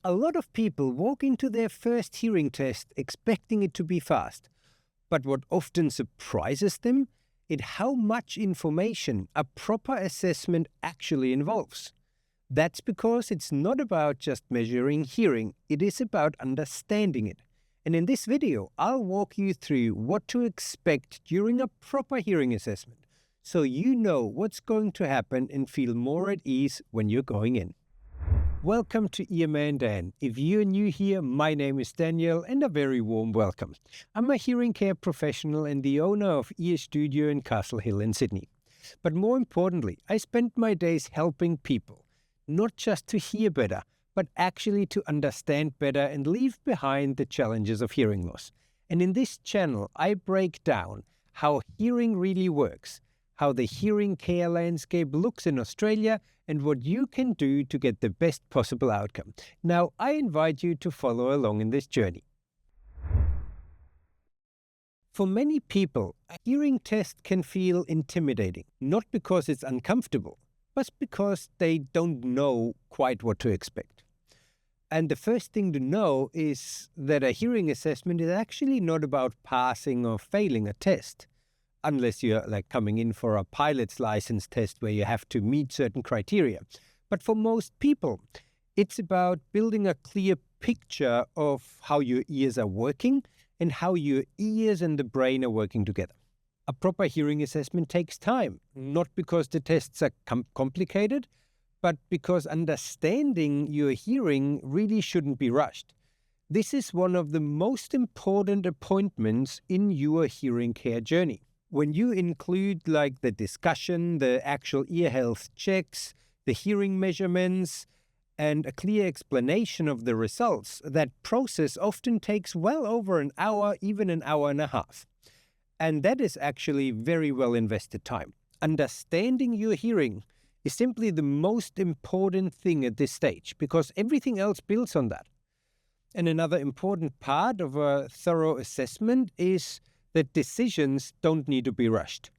A lot of people walk into their first hearing test expecting it to be fast. But what often surprises them is how much information a proper assessment actually involves. That's because it's not about just measuring hearing, it is about understanding it. And in this video, I'll walk you through what to expect during a proper hearing assessment, so you know what's going to happen and feel more at ease when you're going in. Welcome to Earman Dan. If you're new here, my name is Daniel and a very warm welcome. I'm a hearing care professional and the owner of Ear Studio in Castle Hill in Sydney. But more importantly, I spend my days helping people, not just to hear better, but actually to understand better and leave behind the challenges of hearing loss. And in this channel, I break down how hearing really works, how the hearing care landscape looks in Australia, and what you can do to get the best possible outcome. Now, I invite you to follow along in this journey. For many people, a hearing test can feel intimidating, not because it's uncomfortable, but because they don't know quite what to expect. And the first thing to know is that a hearing assessment is actually not about passing or failing a test, unless you're coming in for a pilot's license test where you have to meet certain criteria. But for most people, it's about building a clear picture of how your ears are working and how your ears and the brain are working together. A proper hearing assessment takes time, not because the tests are complicated, but because understanding your hearing really shouldn't be rushed. This is one of the most important appointments in your hearing care journey. When you include the discussion, the actual ear health checks, the hearing measurements, and a clear explanation of the results, that process often takes well over an hour, even an hour and a half. And that is actually very well invested time. Understanding your hearing is simply the most important thing at this stage, because everything else builds on that. And another important part of a thorough assessment is that decisions don't need to be rushed.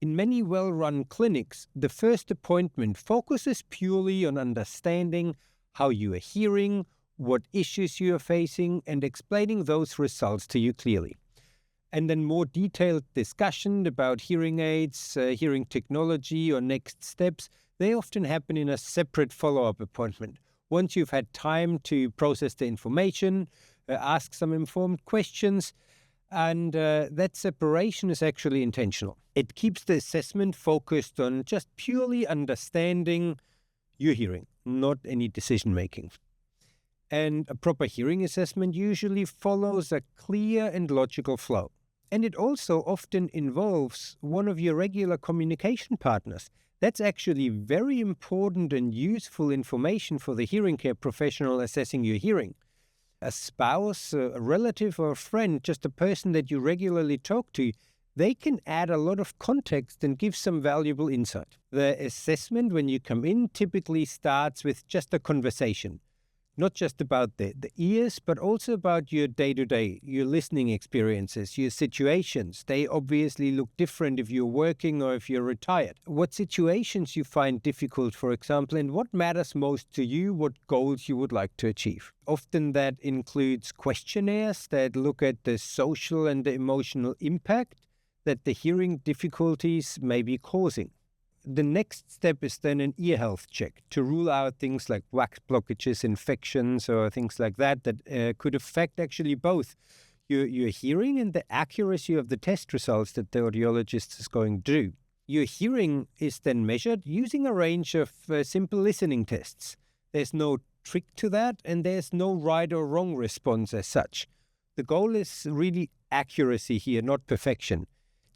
In many well-run clinics, the first appointment focuses purely on understanding how you are hearing, what issues you are facing, and explaining those results to you clearly. And then more detailed discussion about hearing aids, hearing technology, or next steps, they often happen in a separate follow-up appointment. Once you've had time to process the information, ask some informed questions, and that separation is actually intentional. It keeps the assessment focused on just purely understanding your hearing, not any decision-making. And a proper hearing assessment usually follows a clear and logical flow. And it also often involves one of your regular communication partners. That's actually very important and useful information for the hearing care professional assessing your hearing. A spouse, a relative, or a friend, just a person that you regularly talk to, they can add a lot of context and give some valuable insight. The assessment when you come in typically starts with just a conversation, not just about the ears, but also about your day-to-day, your listening experiences, your situations. They obviously look different if you're working or if you're retired. What situations you find difficult, for example, and what matters most to you, what goals you would like to achieve. Often that includes questionnaires that look at the social and the emotional impact that the hearing difficulties may be causing. The next step is then an ear health check to rule out things like wax blockages, infections, or things like that could affect actually both your hearing and the accuracy of the test results that the audiologist is going to do. Your hearing is then measured using a range of simple listening tests. There's no trick to that, and there's no right or wrong response as such. The goal is really accuracy here, not perfection.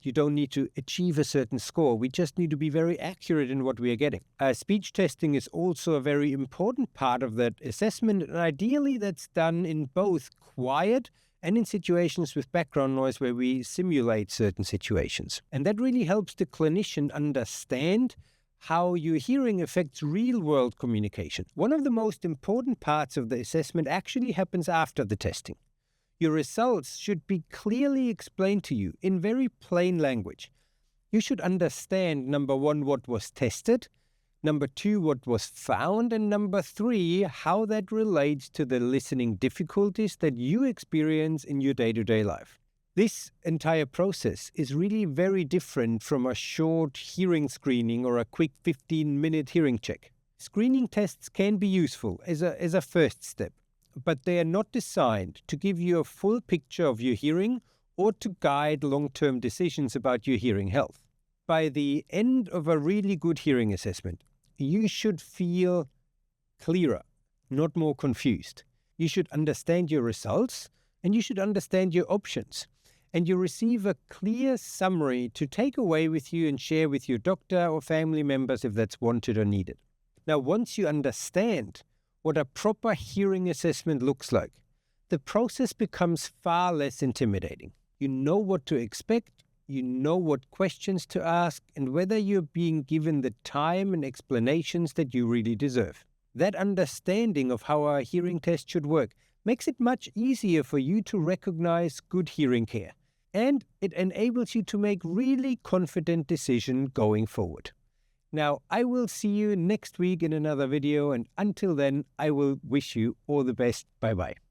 You don't need to achieve a certain score. We just need to be very accurate in what we are getting. Speech testing is also a very important part of that assessment, and ideally that's done in both quiet and in situations with background noise where we simulate certain situations. And that really helps the clinician understand how your hearing affects real-world communication. One of the most important parts of the assessment actually happens after the testing. Your results should be clearly explained to you in very plain language. You should understand, number one, what was tested, Number 2, what was found. And number 3, how that relates to the listening difficulties that you experience in your day-to-day life. This entire process is really very different from a short hearing screening or a quick 15-minute hearing check. Screening tests can be useful as a first step, but they are not designed to give you a full picture of your hearing or to guide long-term decisions about your hearing health. By the end of a really good hearing assessment, you should feel clearer, not more confused. You should understand your results and you should understand your options. And you receive a clear summary to take away with you and share with your doctor or family members if that's wanted or needed. Now, once you understand what a proper hearing assessment looks like, the process becomes far less intimidating. You know what to expect, you know what questions to ask, and whether you're being given the time and explanations that you really deserve. That understanding of how a hearing test should work makes it much easier for you to recognize good hearing care, and it enables you to make really confident decisions going forward. Now, I will see you next week in another video, and until then, I will wish you all the best. Bye-bye.